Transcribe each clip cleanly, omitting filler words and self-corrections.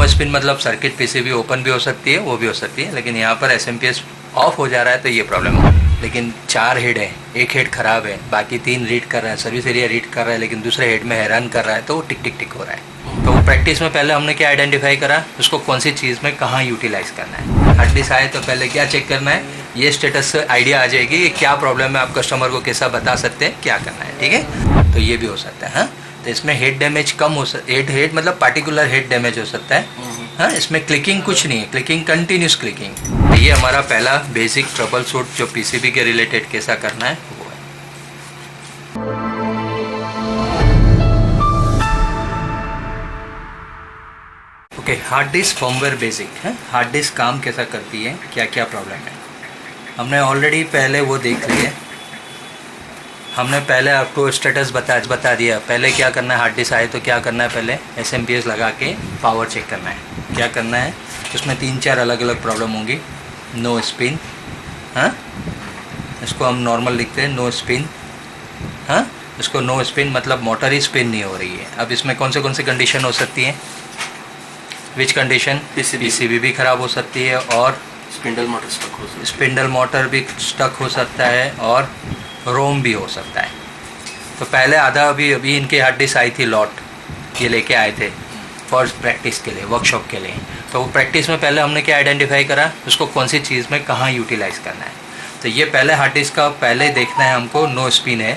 No spin मतलब circuit PCB open भी हो सकती है, वो भी हो सकती है, लेकिन यहाँ पर एसएमपीएस ऑफ हो जा रहा है तो ये प्रॉब्लम है। लेकिन 4 हेड है, एक हेड ख़राब है, बाकी 3 रीड कर रहा है, सर्विस एरिया रीड कर रहा है, लेकिन दूसरे हेड में हैरान कर रहा है, तो वो टिक टिक टिक हो रहा है। तो प्रैक्टिस में पहले हमने क्या आइडेंटिफाई करा, उसको कौन सी चीज़ में कहाँ यूटिलाइज करना है। हार्ड डिस्क आए तो पहले क्या चेक करना है, ये स्टेटस से आइडिया आ जाएगी कि क्या प्रॉब्लम है, आप कस्टमर को कैसा बता सकते हैं क्या करना है, ठीक है। तो ये भी हो सकता है। हाँ, तो इसमें हेड डैमेज कम हो सकता है, हेड मतलब पार्टिकुलर हेड डैमेज हो सकता है। हाँ, इसमें क्लिकिंग कुछ नहीं है, क्लिकिंग कंटिन्यूस क्लिकिंग। तो ये हमारा पहला बेसिक ट्रबल शूट जो पीसीबी के रिलेटेड कैसा करना है वो है। Okay, hard disk firmware basic है। हार्ड डिस्क काम कैसा करती है, क्या क्या प्रॉब्लम है, हमने ऑलरेडी पहले वो देख लिए। हमने पहले आपको स्टेटस बता दिया। पहले क्या करना है, हार्ड डिस्क आए तो क्या करना है, पहले एसएमपीएस लगा के पावर चेक करना है। क्या करना है, उसमें 3-4 अलग अलग प्रॉब्लम होंगी। नो स्पिन, हाँ, इसको हम नॉर्मल लिखते हैं नो स्पिन। हाँ, इसको नो स्पिन मतलब मोटर ही स्पिन नहीं हो रही है। अब इसमें कौन से कंडीशन हो सकती है, विच कंडीशन, पीसीबी भी ख़राब हो सकती है और स्पिंडल मोटर स्टक हो सकता है, स्पिंडल मोटर भी स्टक हो सकता है और रोम भी हो सकता है। तो पहले आधा अभी इनके हार्ड डिस्क आई थी लॉट, ये लेके आए थे फर्स्ट प्रैक्टिस के लिए, वर्कशॉप के लिए। तो प्रैक्टिस में पहले हमने क्या आइडेंटिफाई करा, उसको कौन सी चीज़ में कहाँ यूटिलाइज करना है। तो ये पहले हार्ड डिस्क का पहले देखना है हमको, नो स्पिन है,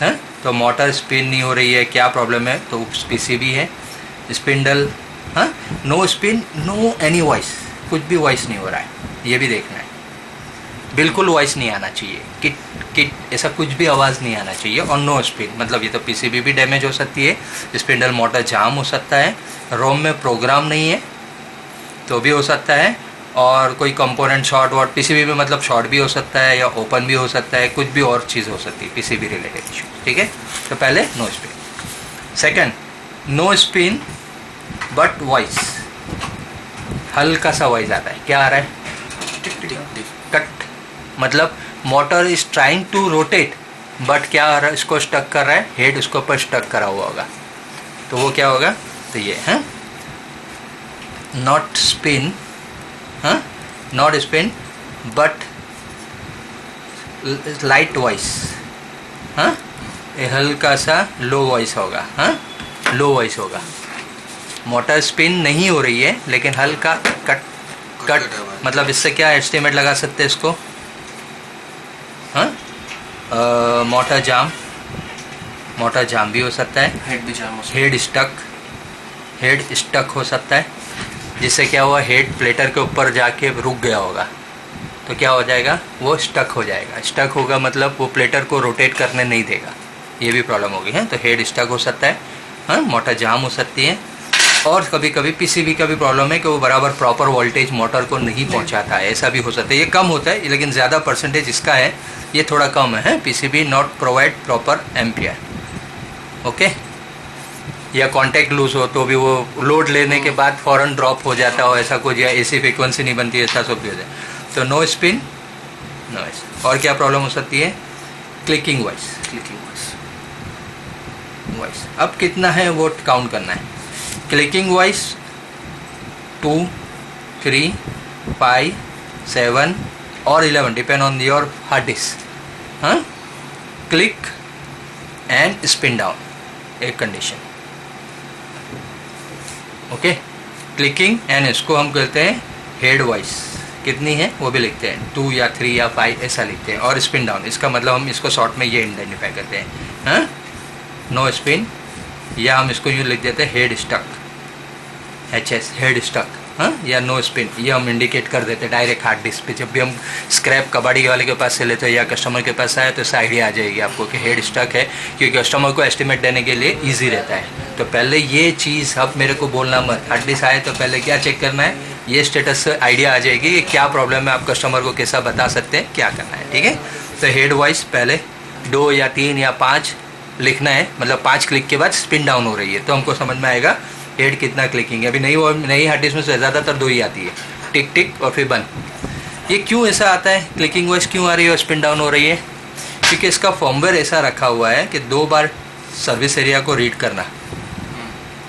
हाँ, तो मोटर स्पिन नहीं हो रही है, क्या प्रॉब्लम है, तो पीसीबी है। स्पिंडल, हाँ, no spin, no any voice, कुछ भी वॉइस नहीं हो रहा है, ये भी देखना है। बिल्कुल वॉइस नहीं आना चाहिए, किट किट ऐसा कुछ भी आवाज़ नहीं आना चाहिए। और नो स्पिन मतलब ये तो पीसीबी भी डैमेज हो सकती है, स्पिंडल मोटर जाम हो सकता है, रोम में प्रोग्राम नहीं है तो भी हो सकता है, और कोई कंपोनेंट शॉर्ट वॉट पीसीबी में मतलब शॉर्ट भी हो सकता है या ओपन भी हो सकता है, कुछ भी और चीज़ हो सकती है पीसीबी रिलेटेड इशू, ठीक है। तो पहले no spin. Second, no spin but voice, हल्का सा वॉइस आता है, क्या आ रहा है, कट, मतलब motor is trying to rotate but क्या आ रहा है, इसको स्टक कर रहा है, हेड उसके ऊपर स्टक करा हुआ होगा, तो वो क्या होगा, तो ये है नॉट स्पिन, हाँ, not spin but light voice, हाँ, ये हल्का सा लो वॉइस होगा, हाँ, लो वॉइस होगा। मोटर स्पिन नहीं हो रही है लेकिन हल्का कट मतलब इससे क्या एस्टिमेट लगा सकते हैं इसको, हाँ, मोटर जाम भी हो सकता है, हेड भी जाम हो सकता है, हेड स्टक हो सकता है, जिससे क्या हुआ, हेड प्लेटर के ऊपर जाके रुक गया होगा, तो क्या हो जाएगा, वो स्टक हो जाएगा। स्टक होगा मतलब वो प्लेटर को रोटेट करने नहीं देगा, ये भी प्रॉब्लम होगी, है। तो हेड स्टक हो सकता है, हाँ, मोटर जाम हो सकती है, और कभी कभी पीसीबी का भी प्रॉब्लम है कि वो बराबर प्रॉपर वोल्टेज मोटर को नहीं पहुंचाता है, ऐसा भी हो सकता है। ये कम होता है लेकिन ज़्यादा परसेंटेज इसका है, ये थोड़ा कम है, PCB not provide proper ampere, okay. या कांटेक्ट लूज हो तो भी वो लोड लेने के बाद फ़ौरन ड्रॉप हो जाता हो, ऐसा कुछ, या एसी फ्रिक्वेंसी नहीं बनती, ऐसा सब भी हो जाए। तो नो स्पिन, नॉइस। और क्या प्रॉब्लम हो सकती है, क्लिकिंग वॉइस, अब कितना है वो काउंट करना है। क्लिकिंग वॉइस 2, 3, 5, 7 और 11 depend on your hard disk, हाँ। क्लिक एंड स्पिन डाउन, एक कंडीशन, ओके। क्लिकिंग एंड इसको हम कहते हैं हेड वॉइस, कितनी है वो भी लिखते हैं, 2 या 3 या 5 ऐसा लिखते हैं। और स्पिन डाउन, इसका मतलब हम इसको शॉर्ट में ये आइडेंटिफाई करते हैं, हाँ, नो स्पिन, या हम इसको यूँ लिख देते हैं head stuck, HS head stuck, हाँ, या नो स्पिन, ये हम इंडिकेट कर देते हैं डायरेक्ट हार्ड डिस्क पे। जब भी हम स्क्रैप कबाड़ी वाले के पास से लेते हैं या कस्टमर के पास आए तो इस आइडिया आ जाएगी आपको कि हेड स्टक है, क्योंकि कस्टमर को एस्टिमेट देने के लिए ईजी रहता है। तो पहले ये चीज़ अब मेरे को बोलना मत, हार्ड डिस्क आए तो पहले क्या चेक करना है, ये स्टेटस से आइडिया आ जाएगी कि क्या प्रॉब्लम है, आप कस्टमर को कैसा बता सकते हैं, क्या करना है, ठीक है। तो हेड वॉइस पहले 2 या 3 या 5 लिखना है, मतलब 5 क्लिक के बाद स्पिन डाउन हो रही है तो हमको समझ में आएगा हेड कितना क्लिकिंग है। अभी नई हार्ड डिस्क में ज़्यादातर 2 ही आती है, टिक टिक और फिर बंद। ये क्यों ऐसा आता है, क्लिकिंग वॉइस क्यों आ रही है और स्पिन डाउन हो रही है, क्योंकि इसका फॉर्मवेयर ऐसा रखा हुआ है कि 2 बार सर्विस एरिया को रीड करना,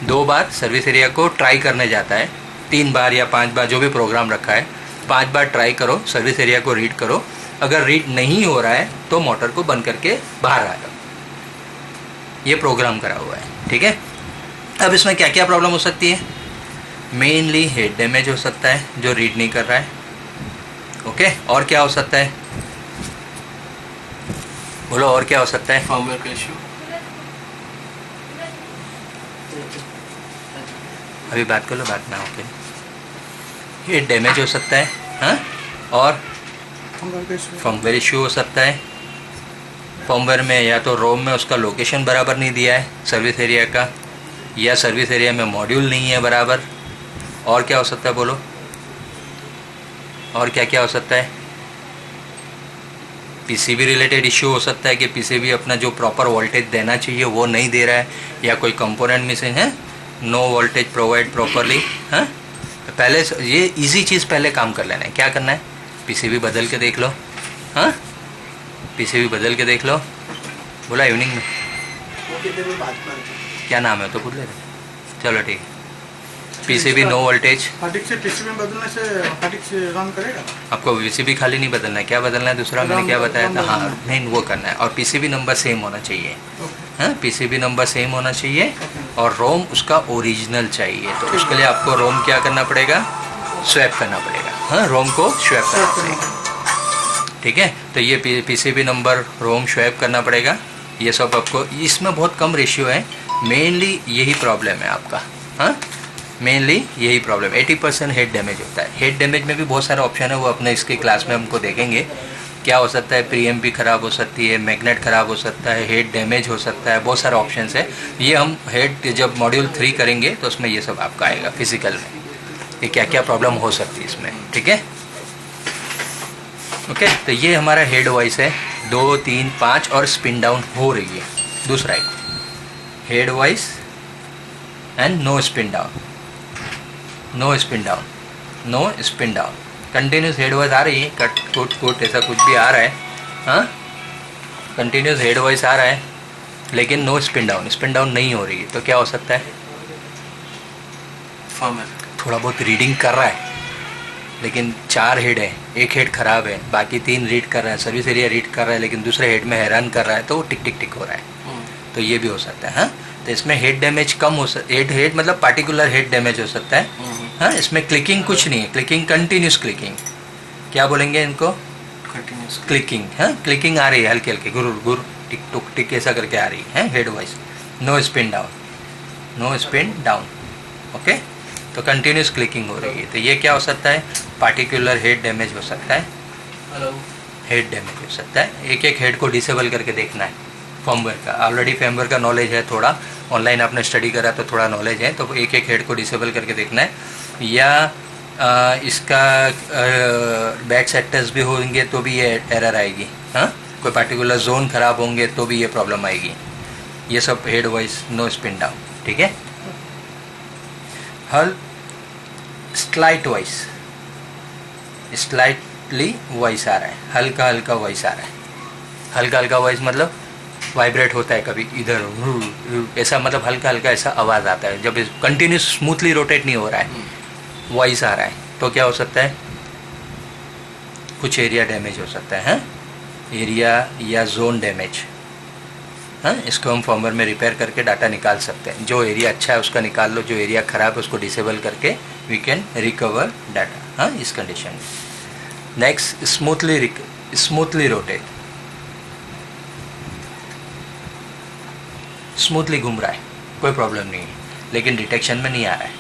2 बार सर्विस एरिया को ट्राई करने जाता है, 3 बार या 5 बार जो भी प्रोग्राम रखा है 5 बार ट्राई करो, सर्विस एरिया को रीड करो। अगर रीड नहीं हो रहा है तो मोटर को बंद करके बाहर आ जाओ। ये प्रोग्राम करा हुआ है, ठीक है। अब इसमें क्या क्या प्रॉब्लम हो सकती है? मेनली हेड डैमेज हो सकता है जो रीड नहीं कर रहा है, ओके। और क्या हो सकता है? बोलो, और क्या हो सकता है? फर्मवेयर का इशू। अभी बात कर लो, बात ना ओके। हेड डैमेज हो सकता है, हाँ। और फर्मवेयर इशू हो सकता है। फर्मवेयर में या तो रोम में उसका लोकेशन बराबर नहीं दिया है सर्विस एरिया का, या सर्विस एरिया में मॉड्यूल नहीं है बराबर। और क्या हो सकता है बोलो, और क्या क्या हो सकता है? पीसीबी रिलेटेड इशू हो सकता है कि पीसीबी अपना जो प्रॉपर वोल्टेज देना चाहिए वो नहीं दे रहा है, या कोई कंपोनेंट मिसिंग है, नो वोल्टेज प्रोवाइड प्रॉपरली, हाँ। तो पहले ये इजी चीज़ पहले काम कर लेना है। क्या करना है? पीसीबी बदल के देख लो, हाँ। पीसीबी बदल के देख लो। बोला इवनिंग में क्या नाम है तो पूछ ले। चलो ठीक है। PCB no voltage. फटिक से पीसीबी बदलने से फटिक से रन करेगा? आपको पीसीबी खाली नहीं बदलना है, क्या बदलना है दूसरा मैंने क्या बताया था? हाँ नहीं, वो करना है। और पीसीबी नंबर सेम होना चाहिए, हाँ। पीसीबी नंबर सेम होना चाहिए और रोम उसका ओरिजिनल चाहिए। तो उसके लिए आपको रोम क्या करना पड़ेगा? स्वैप करना पड़ेगा, हाँ। रोम को स्वैप करना पड़ेगा, ठीक है। तो ये पीसीबी नंबर रोम स्वैप करना पड़ेगा। ये सब आपको, इसमें बहुत कम रेशियो है। मेनली यही प्रॉब्लम है आपका, हाँ। मेनली यही प्रॉब्लम, 80% हेड डैमेज होता है। हेड डैमेज में भी बहुत सारे ऑप्शन है, वो अपने इसके क्लास में हमको देखेंगे। क्या हो सकता है? प्रीएमपी ख़राब हो सकती है, मैग्नेट ख़राब हो सकता है, हेड डैमेज हो सकता है, बहुत सारे ऑप्शंस है। ये हम हेड जब मॉड्यूल 3 करेंगे तो उसमें ये सब आपका आएगा फिजिकल में, ये क्या क्या प्रॉब्लम हो सकती है इसमें, ठीक है। ओके, तो ये हमारा हेड वाइज है 2, 3, 5 और स्पिन डाउन हो रही है। दूसरा एक head wise and no spin down, no spin down, no spin down. Continuous head wise आ रही है, कट कुट कुट ऐसा कुछ भी आ रहा है, हाँ। कंटिन्यूस हेड वाइज आ रहा है लेकिन no spin down, spin down नहीं हो रही है। तो क्या हो सकता है? थोड़ा बहुत रीडिंग कर रहा है लेकिन 4 हेड है, एक हेड खराब है, बाकी 3 रीड कर रहा है, सर्विस एरिया रीड कर रहा है लेकिन दूसरे हेड में हैरान कर रहा है, तो वो टिक टिक टिक हो रहा है। तो ये भी हो सकता है, हाँ। तो इसमें हेड डैमेज कम हो सकता है, हेड मतलब पार्टिकुलर हेड डैमेज हो सकता है, हाँ। इसमें क्लिकिंग कुछ नहीं है, क्लिकिंग कंटिन्यूस क्लिकिंग, क्या बोलेंगे इनको? कंटिन्यूस क्लिकिंग, हाँ। क्लिकिंग आ रही है हल्की हल्की, गुर गुर टिक टुक टिक ऐसा करके आ रही है head wise. No spin down, no spin down, okay. तो कंटिन्यूस क्लिकिंग हो रही है। तो ये क्या हो सकता है? पार्टिकुलर हेड डैमेज हो सकता है, हेड डैमेज हो सकता है। एक एक हेड को डिसेबल करके देखना है फर्मवेयर का। ऑलरेडी फर्मवेयर का नॉलेज है, थोड़ा ऑनलाइन आपने स्टडी करा तो थोड़ा नॉलेज है, तो एक एक हेड को डिसेबल करके देखना है। या इसका बैक सेक्टर्स भी होंगे तो भी ये एरर आएगी, हाँ। कोई पार्टिकुलर जोन खराब होंगे तो भी ये प्रॉब्लम आएगी। ये सब head wise no spin down, ठीक है। हल स्लाइट वाइज, स्लाइटली वॉइस आ रहा है, हल्का हल्का वॉइस आ रहा है। हल्का हल्का वॉइस मतलब वाइब्रेट होता है कभी इधर ऐसा, मतलब हल्का हल्का ऐसा आवाज़ आता है जब कंटिन्यूस स्मूथली रोटेट नहीं हो रहा है, वॉइस आ रहा है। तो क्या हो सकता है? कुछ एरिया डैमेज हो सकता है, हाँ? एरिया या जोन डैमेज, हाँ। इसको हम फर्मवेयर में रिपेयर करके डाटा निकाल सकते हैं। जो एरिया अच्छा है उसका निकाल लो, जो एरिया ख़राब है उसको डिसेबल करके वी कैन रिकवर डाटा, हाँ, इस कंडीशन में। नेक्स्ट स्मूथली रोटेट, स्मूथली घूम रहा है, कोई प्रॉब्लम नहीं है लेकिन डिटेक्शन में नहीं आ रहा है,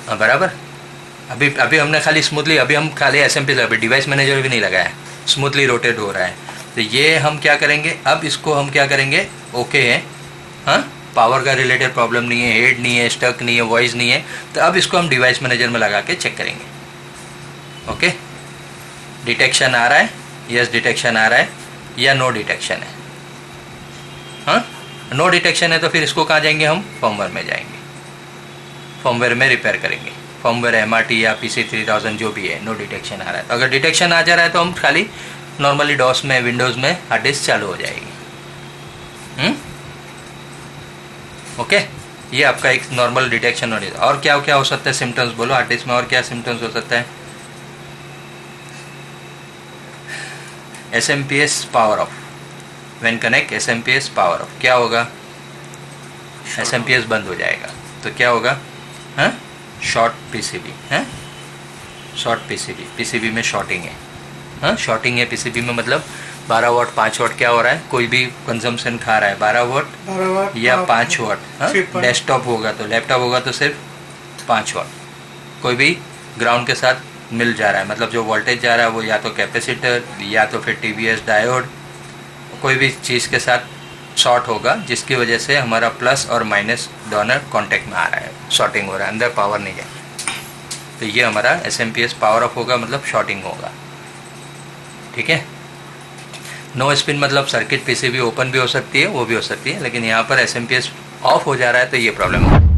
हाँ, बराबर। अभी हमने खाली स्मूथली, अभी हम खाली एसएमपी लगा, डिवाइस मैनेजर भी नहीं लगाया, स्मूथली रोटेट हो रहा है। तो ये हम क्या करेंगे? अब इसको हम क्या करेंगे? ओके है, हाँ। पावर का रिलेटेड प्रॉब्लम नहीं है, हेड नहीं है, स्टक नहीं है, वॉइस नहीं है। तो अब इसको हम डिवाइस मैनेजर में लगा के चेक करेंगे, ओके। डिटेक्शन आ रहा है, यस डिटेक्शन आ रहा है, या नो डिटेक्शन है, हाँ। नो डिटेक्शन है तो फिर इसको कहाँ जाएंगे हम? फर्मवेयर में जाएंगे, फर्मवेयर में रिपेयर करेंगे। फर्मवेयर MRT या PC3000 जो भी है, नो डिटेक्शन आ रहा है। तो अगर डिटेक्शन आ जा रहा है तो हम खाली नॉर्मली डॉस में, विंडोज़ में हार्ड डिस्क चालू हो जाएगी, ओके। ये आपका एक नॉर्मल डिटेक्शन और क्या क्या हो सकता है सिम्टम्स बोलो हार्ड डिस्क में, और क्या सिम्टम्स हो सकता है? SMPS power of, when connect SMPS power of, क्या होगा? SMPS बंद हो जाएगा, तो क्या होगा? हाँ, शॉर्ट PCB है, शॉर्ट PCB में शॉर्टिंग है। हाँ, शॉर्टिंग है PCB में, मतलब 12 वाट 5 वाट क्या हो रहा है, कोई भी कंजम्पशन खा रहा है 12 वाट या 5 वाट। हाँ, डेस्कटॉप होगा तो, लैपटॉप होगा तो सिर्फ 5 वाट। कोई भी ग्राउंड के साथ मिल जा रहा है, मतलब जो वोल्टेज जा रहा है वो या तो कैपेसिटर या तो फिर TVS डायोड, कोई भी चीज़ के साथ शॉर्ट होगा, जिसकी वजह से हमारा प्लस और माइनस दोनों कांटेक्ट में आ रहा है, शॉर्टिंग हो रहा है, अंदर पावर नहीं जाए, तो ये हमारा SMPS पावर ऑफ होगा, मतलब शॉर्टिंग होगा। ठीक है, नो स्पिन मतलब सर्किट PCB ओपन भी हो सकती है, वो भी हो सकती है, लेकिन यहाँ पर SMPS ऑफ हो जा रहा है तो ये प्रॉब्लम है।